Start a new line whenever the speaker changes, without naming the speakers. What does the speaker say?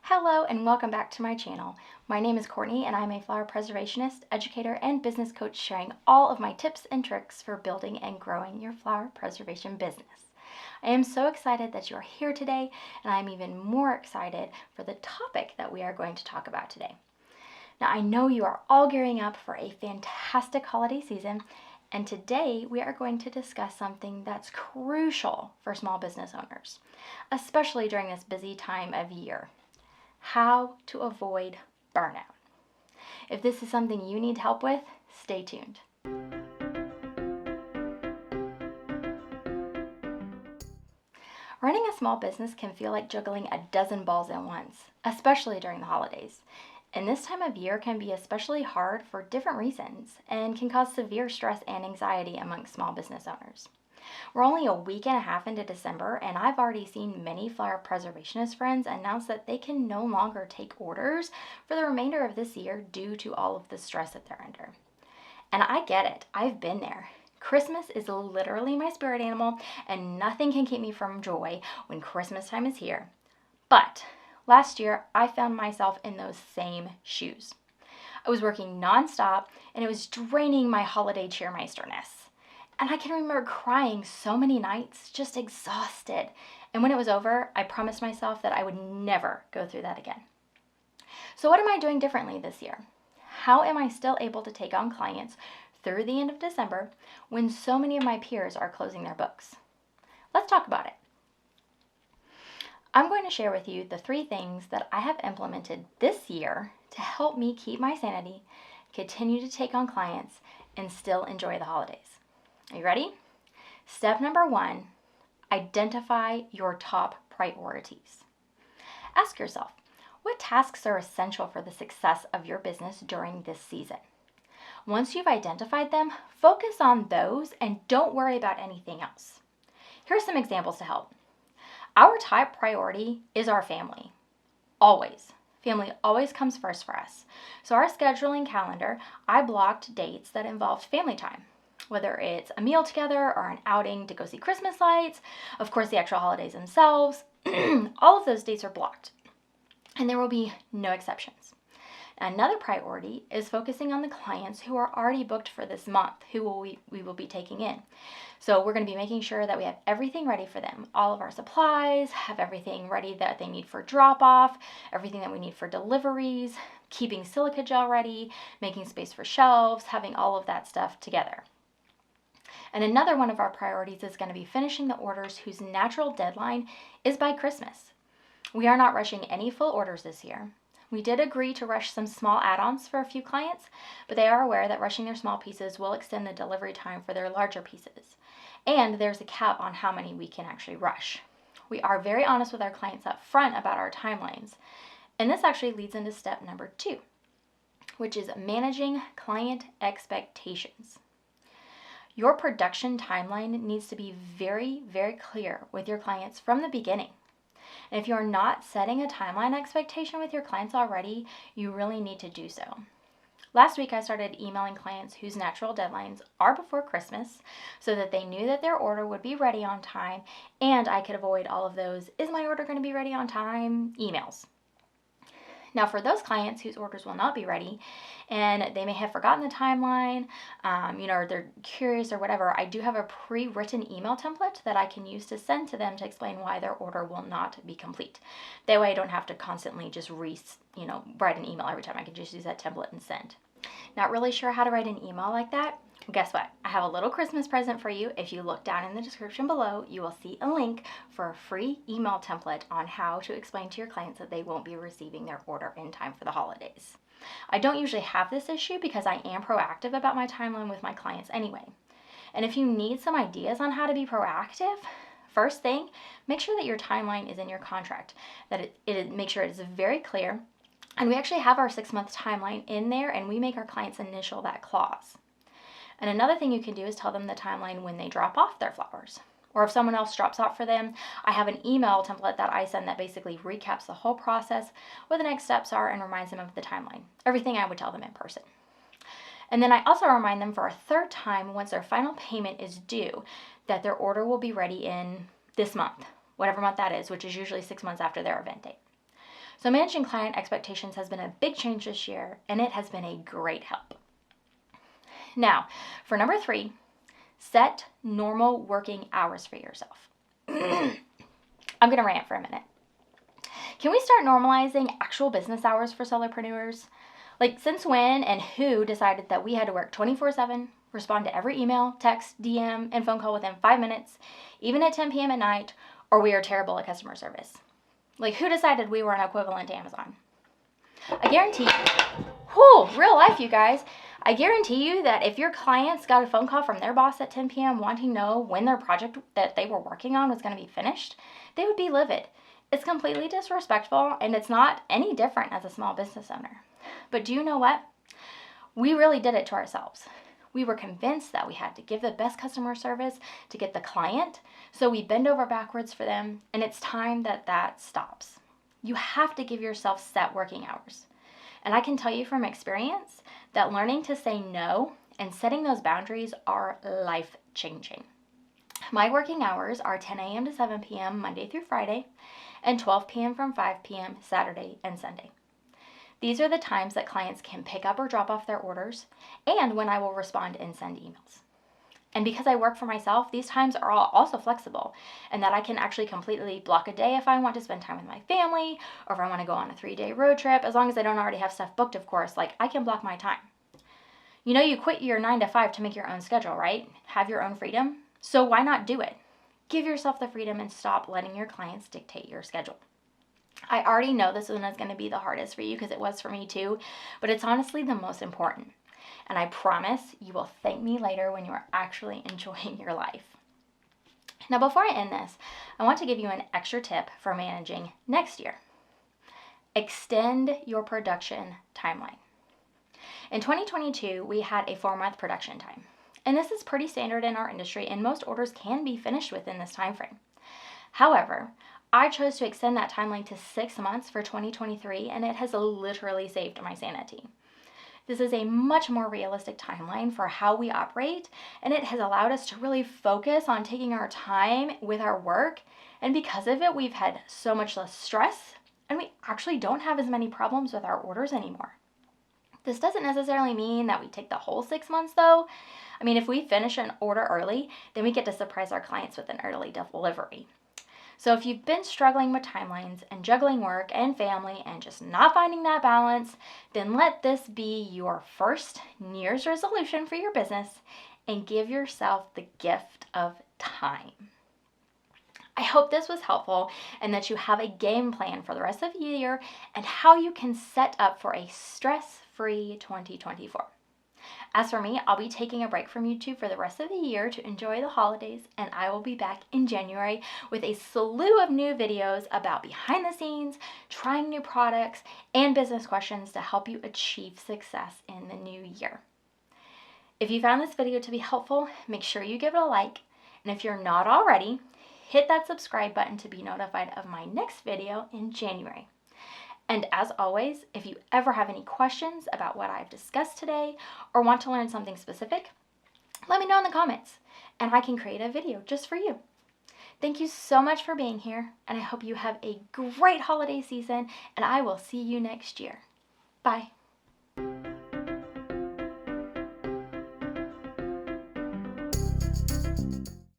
Hello and welcome back to my channel. My name is Courtney and I'm a flower preservationist, educator, and business coach sharing all of my tips and tricks for building and growing your flower preservation business. I am so excited that you are here today, and I'm even more excited for the topic that we are going to talk about today. Now, I know you are all gearing up for a fantastic holiday season, and today we are going to discuss something that's crucial for small business owners, especially during this busy time of year: how to avoid burnout. If this is something you need help with, stay tuned. Running a small business can feel like juggling a dozen balls at once, especially during the holidays. And this time of year can be especially hard for different reasons and can cause severe stress and anxiety amongst small business owners. We're only a week and a half into December, and I've already seen many flower preservationist friends announce that they can no longer take orders for the remainder of this year due to all of the stress that they're under. And I get it. I've been there. Christmas is literally my spirit animal, and nothing can keep me from joy when Christmas time is here. But last year, I found myself in those same shoes. I was working nonstop, and it was draining my holiday cheermeisterness. And I can remember crying so many nights, just exhausted. And when it was over, I promised myself that I would never go through that again. So what am I doing differently this year? How am I still able to take on clients through the end of December when so many of my peers are closing their books? Let's talk about it. I'm going to share with you the 3 things that I have implemented this year to help me keep my sanity, continue to take on clients, and still enjoy the holidays. Are you ready? Step number 1, identify your top priorities. Ask yourself, what tasks are essential for the success of your business during this season? Once you've identified them, focus on those and don't worry about anything else. Here are some examples to help. Our top priority is our family. Always. Family always comes first for us. So our scheduling calendar, I blocked dates that involved family time. Whether it's a meal together or an outing to go see Christmas lights, of course the actual holidays themselves, all of those dates are blocked, and there will be no exceptions. Another priority is focusing on the clients who are already booked for this month, we will be taking in. So we're going to be making sure that we have everything ready for them. All of our supplies, have everything ready that they need for drop-off, everything that we need for deliveries, keeping silica gel ready, making space for shelves, having all of that stuff together. And another one of our priorities is going to be finishing the orders whose natural deadline is by Christmas. We are not rushing any full orders this year. We did agree to rush some small add-ons for a few clients, but they are aware that rushing their small pieces will extend the delivery time for their larger pieces. And there's a cap on how many we can actually rush. We are very honest with our clients up front about our timelines. And this actually leads into step number 2, which is managing client expectations. Your production timeline needs to be very, very clear with your clients from the beginning. And if you're not setting a timeline expectation with your clients already, you really need to do so. Last week, I started emailing clients whose natural deadlines are before Christmas so that they knew that their order would be ready on time, and I could avoid all of those "is my order going to be ready on time" emails. Now, for those clients whose orders will not be ready and they may have forgotten the timeline, or they're curious or whatever, I do have a pre-written email template that I can use to send to them to explain why their order will not be complete. That way I don't have to constantly just write an email every time. I can just use that template and send. Not really sure how to write an email like that? Guess what? I have a little Christmas present for you. If you look down in the description below, you will see a link for a free email template on how to explain to your clients that they won't be receiving their order in time for the holidays. I don't usually have this issue because I am proactive about my timeline with my clients anyway. And if you need some ideas on how to be proactive, first thing, make sure that your timeline is in your contract, that make sure it is very clear. And we actually have our 6-month timeline in there, and we make our clients initial that clause. And another thing you can do is tell them the timeline when they drop off their flowers. Or if someone else drops off for them, I have an email template that I send that basically recaps the whole process, what the next steps are, and reminds them of the timeline. Everything I would tell them in person. And then I also remind them for a 3rd time, once their final payment is due, that their order will be ready in this month, whatever month that is, which is usually 6 months after their event date. So managing client expectations has been a big change this year, and it has been a great help. Now, for number 3, set normal working hours for yourself. I'm going to rant for a minute. Can we start normalizing actual business hours for solopreneurs? Like, since when and who decided that we had to work 24/7, respond to every email, text, DM, and phone call within 5 minutes, even at 10 p.m. at night, or we are terrible at customer service? Like, who decided we were an equivalent to Amazon? I guarantee, real life, you guys. I guarantee you that if your clients got a phone call from their boss at 10 p.m. wanting to know when their project that they were working on was going to be finished, they would be livid. It's completely disrespectful, and it's not any different as a small business owner. But do you know what? We really did it to ourselves. We were convinced that we had to give the best customer service to get the client, so we bend over backwards for them, and it's time that that stops. You have to give yourself set working hours. And I can tell you from experience that learning to say no and setting those boundaries are life-changing. My working hours are 10 a.m. to 7 p.m. Monday through Friday, and 12 p.m. from 5 p.m. Saturday and Sunday. These are the times that clients can pick up or drop off their orders, and when I will respond and send emails. And because I work for myself, these times are also flexible, and that I can actually completely block a day if I want to spend time with my family, or if I want to go on a 3-day road trip, as long as I don't already have stuff booked, of course. Like, I can block my time. You know, you quit your 9 to 5 to make your own schedule, right? Have your own freedom. So why not do it? Give yourself the freedom and stop letting your clients dictate your schedule. I already know this one is going to be the hardest for you, because it was for me too, but it's honestly the most important. And I promise you will thank me later when you are actually enjoying your life. Now, before I end this, I want to give you an extra tip for managing next year. Extend your production timeline. In 2022, we had a 4-month production time. And this is pretty standard in our industry, and most orders can be finished within this time frame. However, I chose to extend that timeline to 6 months for 2023, and it has literally saved my sanity. This is a much more realistic timeline for how we operate, and it has allowed us to really focus on taking our time with our work, and because of it, we've had so much less stress, and we actually don't have as many problems with our orders anymore. This doesn't necessarily mean that we take the whole 6 months, though. I mean, if we finish an order early, then we get to surprise our clients with an early delivery. So if you've been struggling with timelines and juggling work and family and just not finding that balance, then let this be your first New Year's resolution for your business, and give yourself the gift of time. I hope this was helpful, and that you have a game plan for the rest of the year and how you can set up for a stress-free 2024. As for me, I'll be taking a break from YouTube for the rest of the year to enjoy the holidays, and I will be back in January with a slew of new videos about behind the scenes, trying new products, and business questions to help you achieve success in the new year. If you found this video to be helpful, make sure you give it a like, and if you're not already, hit that subscribe button to be notified of my next video in January. And as always, if you ever have any questions about what I've discussed today or want to learn something specific, let me know in the comments, and I can create a video just for you. Thank you so much for being here, and I hope you have a great holiday season, and I will see you next year. Bye.